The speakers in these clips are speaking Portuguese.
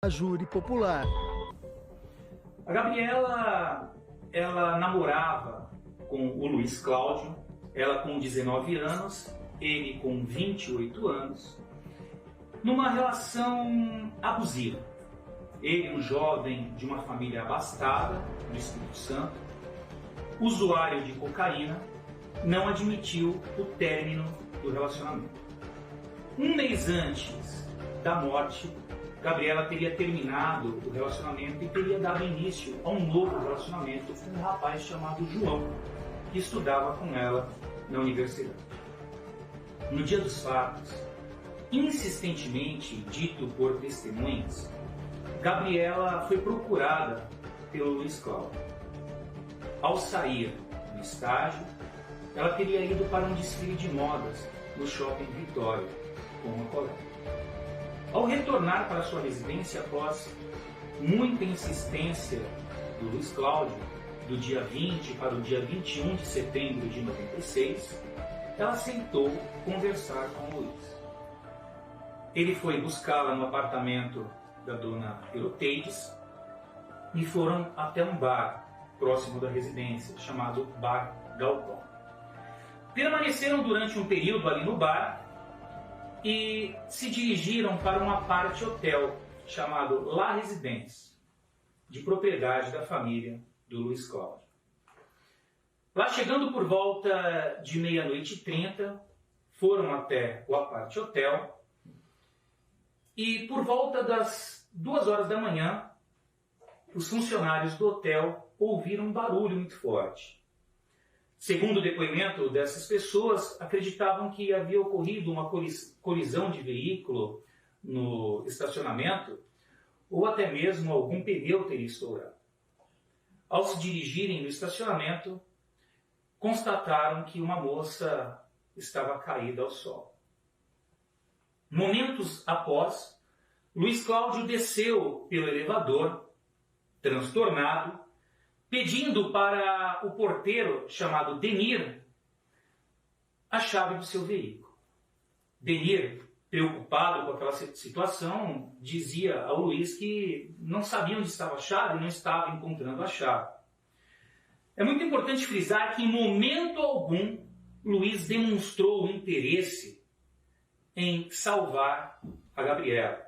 A júri popular. A Gabriela, ela namorava com o Luiz Cláudio, ela com 19 anos, ele com 28 anos, numa relação abusiva. Ele, um jovem de uma família abastada, do Espírito Santo, usuário de cocaína, não admitiu o término do relacionamento. Um mês antes da morte, Gabriela teria terminado o relacionamento e teria dado início a um novo relacionamento com um rapaz chamado João, que estudava com ela na universidade. No dia dos fatos, insistentemente dito por testemunhas, Gabriela foi procurada pelo Luiz Cláudio. Ao sair do estágio, ela teria ido para um desfile de modas no Shopping Vitória com uma colega. Ao retornar para sua residência após muita insistência do Luiz Cláudio, do dia 20 para o dia 21 de setembro de 96, ela aceitou conversar com o Luiz. Ele foi buscá-la no apartamento da dona Euroteides e foram até um bar próximo da residência, chamado Bar Galpão. Permaneceram durante um período ali no bar e se dirigiram para uma apart hotel chamado La Residence, de propriedade da família do Luiz Cláudio. Lá chegando por volta de 00h30, foram até o apart hotel e por volta das 2h da manhã, os funcionários do hotel ouviram um barulho muito forte. Segundo o depoimento dessas pessoas, acreditavam que havia ocorrido uma colisão de veículo no estacionamento ou até mesmo algum pneu teria estourado. Ao se dirigirem no estacionamento, constataram que uma moça estava caída ao solo. Momentos após, Luiz Cláudio desceu pelo elevador, transtornado, pedindo para o porteiro, chamado Denir, a chave do seu veículo. Denir, preocupado com aquela situação, dizia ao Luiz que não sabia onde estava a chave e não estava encontrando a chave. É muito importante frisar que em momento algum Luiz demonstrou interesse em salvar a Gabriela.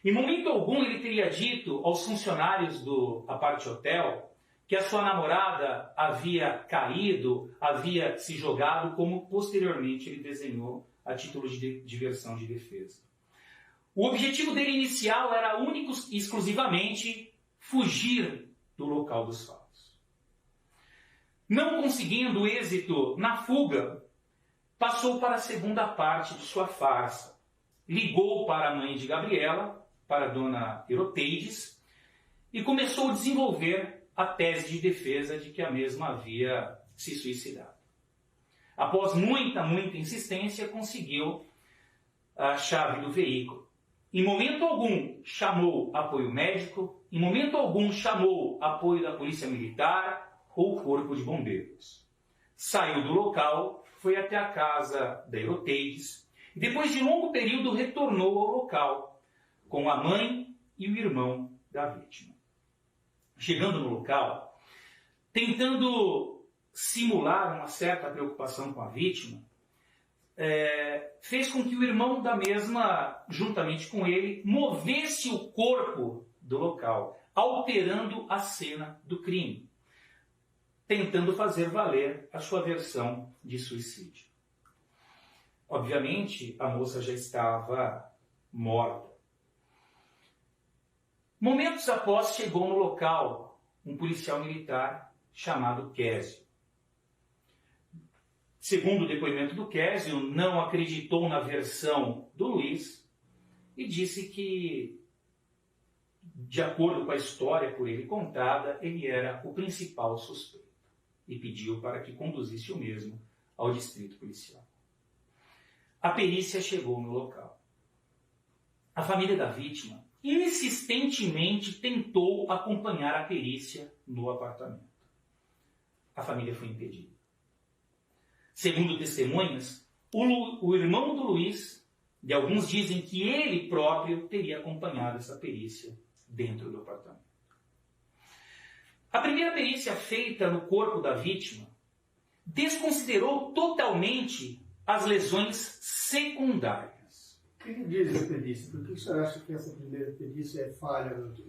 Em momento algum ele teria dito aos funcionários do apart hotel que a sua namorada havia caído, havia se jogado, como posteriormente ele desenhou a título de diversão de defesa. O objetivo dele inicial era único e exclusivamente fugir do local dos fatos. Não conseguindo êxito na fuga, passou para a segunda parte de sua farsa. Ligou para a mãe de Gabriela, para a dona Euroteides, e começou a desenvolver a tese de defesa de que a mesma havia se suicidado. Após muita insistência, conseguiu a chave do veículo. Em momento algum chamou apoio médico, em momento algum chamou apoio da polícia militar ou corpo de bombeiros. Saiu do local, foi até a casa da Euroteides e depois de longo período retornou ao local com a mãe e o irmão da vítima. Chegando no local, tentando simular uma certa preocupação com a vítima, fez com que o irmão da mesma, juntamente com ele, movesse o corpo do local, alterando a cena do crime, tentando fazer valer a sua versão de suicídio. Obviamente, a moça já estava morta. Momentos após, chegou no local um policial militar chamado Késio. Segundo o depoimento do Késio, não acreditou na versão do Luiz e disse que, de acordo com a história por ele contada, ele era o principal suspeito e pediu para que conduzisse o mesmo ao distrito policial. A perícia chegou no local. A família da vítima insistentemente tentou acompanhar a perícia no apartamento. A família foi impedida. Segundo testemunhas, o irmão do Luiz, de alguns dizem que ele próprio teria acompanhado essa perícia dentro do apartamento. A primeira perícia feita no corpo da vítima desconsiderou totalmente as lesões secundárias. O que diz a perícia? Por que o senhor acha que essa primeira perícia é falha, doutor?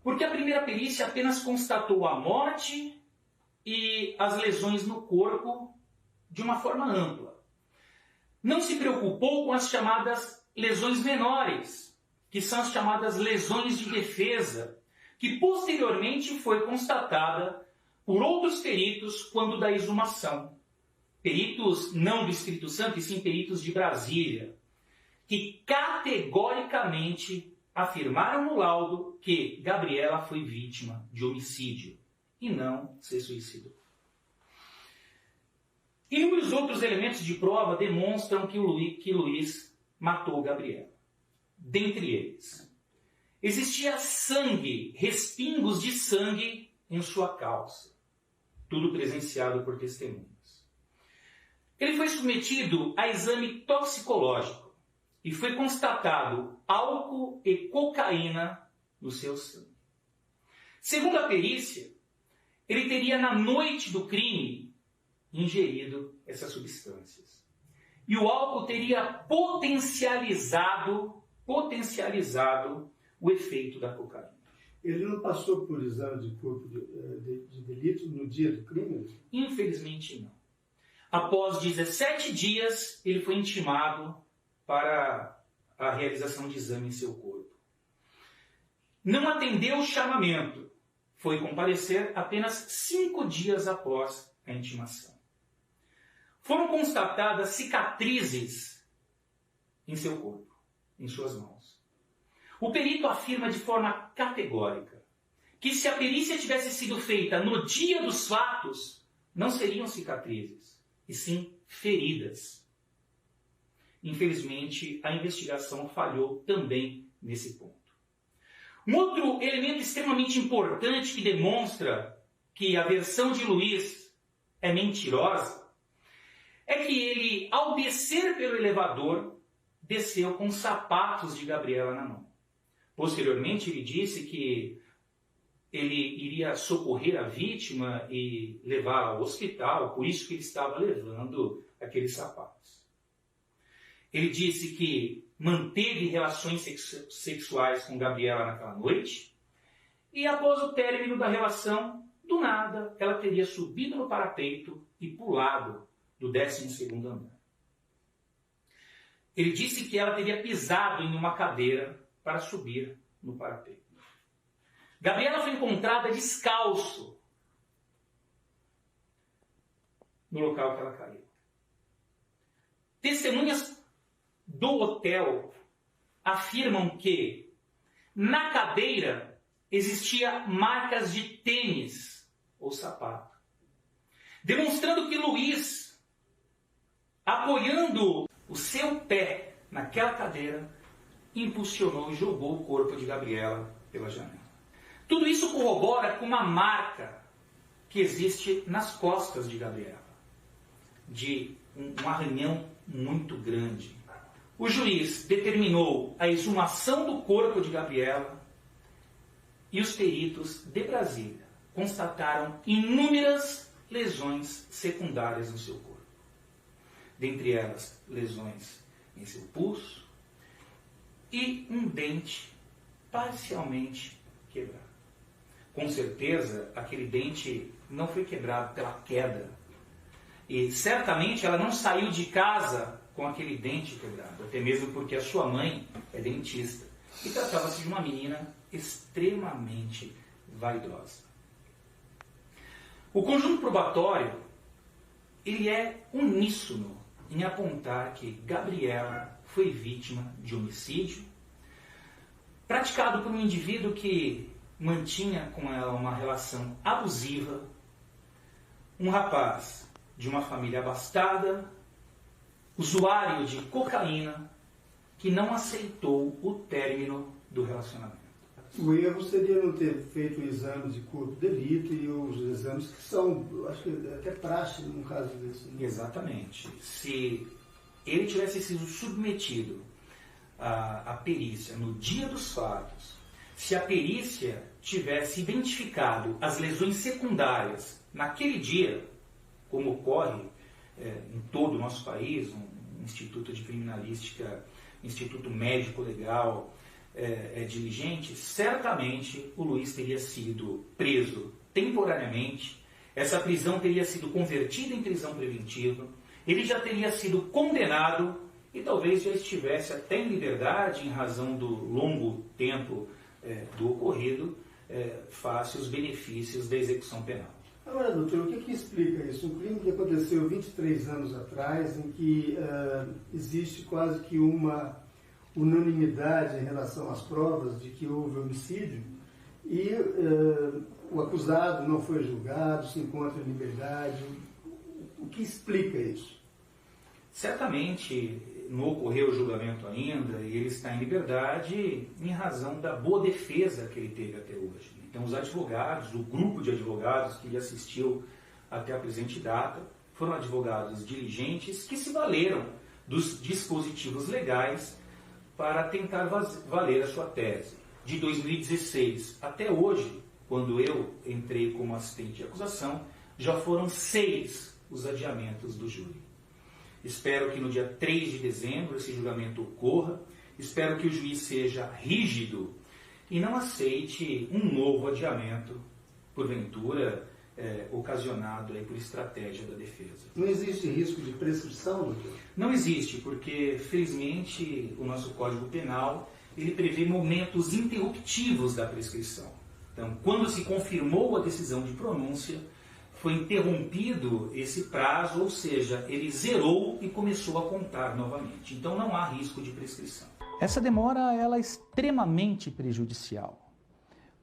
Porque a primeira perícia apenas constatou a morte e as lesões no corpo de uma forma ampla. Não se preocupou com as chamadas lesões menores, que são as chamadas lesões de defesa, que posteriormente foi constatada por outros peritos quando da exumação. Peritos não do Espírito Santo, e sim peritos de Brasília, que categoricamente afirmaram no laudo que Gabriela foi vítima de homicídio e não se suicidou. Inúmeros outros elementos de prova demonstram que Luiz matou Gabriela. Dentre eles, existia sangue, respingos de sangue em sua calça. Tudo presenciado por testemunhas. Ele foi submetido a exame toxicológico e foi constatado álcool e cocaína no seu sangue. Segundo a perícia, ele teria na noite do crime ingerido essas substâncias. E o álcool teria potencializado o efeito da cocaína. Ele não passou por exame de corpo de delito no dia do crime? Infelizmente não. Após 17 dias, ele foi intimado para a realização de exame em seu corpo. Não atendeu o chamamento. Foi comparecer apenas 5 dias após a intimação. Foram constatadas cicatrizes em seu corpo, em suas mãos. O perito afirma de forma categórica que se a perícia tivesse sido feita no dia dos fatos, não seriam cicatrizes, e sim feridas. Infelizmente, a investigação falhou também nesse ponto. Um outro elemento extremamente importante que demonstra que a versão de Luiz é mentirosa é que ele, ao descer pelo elevador, desceu com sapatos de Gabriela na mão. Posteriormente, ele disse que ele iria socorrer a vítima e levá-la ao hospital, por isso que ele estava levando aqueles sapatos. Ele disse que manteve relações sexuais com Gabriela naquela noite e após o término da relação, do nada, ela teria subido no parapeito e pulado do 12º andar. Ele disse que ela teria pisado em uma cadeira para subir no parapeito. Gabriela foi encontrada descalço no local que ela caiu. Testemunhas do hotel afirmam que na cadeira existia marcas de tênis ou sapato, demonstrando que Luiz, apoiando o seu pé naquela cadeira, impulsionou e jogou o corpo de Gabriela pela janela. Tudo isso corrobora com uma marca que existe nas costas de Gabriela, de um arranhão muito grande. O juiz determinou a exumação do corpo de Gabriela e os peritos de Brasília constataram inúmeras lesões secundárias no seu corpo. Dentre elas, lesões em seu pulso e um dente parcialmente quebrado. Com certeza, aquele dente não foi quebrado pela queda. E certamente ela não saiu de casa com aquele dente quebrado, até mesmo porque a sua mãe é dentista. E tratava-se de uma menina extremamente vaidosa. O conjunto probatório, ele é uníssono em apontar que Gabriela foi vítima de homicídio, praticado por um indivíduo que mantinha com ela uma relação abusiva, um rapaz de uma família abastada, usuário de cocaína, que não aceitou o término do relacionamento. O erro seria não ter feito o exame de corpo de delito e os exames que são, acho que até praxe num caso desse. Né? Exatamente. Se ele tivesse sido submetido à perícia no dia dos fatos, se a perícia tivesse identificado as lesões secundárias naquele dia, como ocorre em todo o nosso país, um Instituto de Criminalística, Instituto Médico Legal diligente, certamente o Luiz teria sido preso temporariamente, essa prisão teria sido convertida em prisão preventiva, ele já teria sido condenado e talvez já estivesse até em liberdade em razão do longo tempo do ocorrido, face os benefícios da execução penal. Agora, doutor, o que explica isso? Um crime que aconteceu 23 anos atrás, em que existe quase que uma unanimidade em relação às provas de que houve homicídio e o acusado não foi julgado, se encontra em liberdade. O que explica isso? Certamente não ocorreu o julgamento ainda e ele está em liberdade em razão da boa defesa que ele teve até hoje. Então os advogados, o grupo de advogados que lhe assistiu até a presente data, foram advogados diligentes que se valeram dos dispositivos legais para tentar valer a sua tese. De 2016 até hoje, quando eu entrei como assistente de acusação, já foram 6 os adiamentos do júri. Espero que no dia 3 de dezembro esse julgamento ocorra, espero que o juiz seja rígido e não aceite um novo adiamento, porventura, ocasionado aí por estratégia da defesa. Não existe risco de prescrição, doutor? Não existe, porque, felizmente, o nosso Código Penal ele prevê momentos interruptivos da prescrição. Então, quando se confirmou a decisão de pronúncia, foi interrompido esse prazo, ou seja, ele zerou e começou a contar novamente. Então, não há risco de prescrição. Essa demora ela é extremamente prejudicial,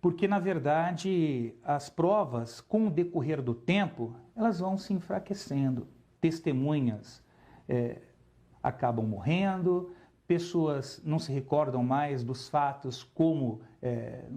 porque, na verdade, as provas, com o decorrer do tempo, elas vão se enfraquecendo. Testemunhas acabam morrendo, pessoas não se recordam mais dos fatos como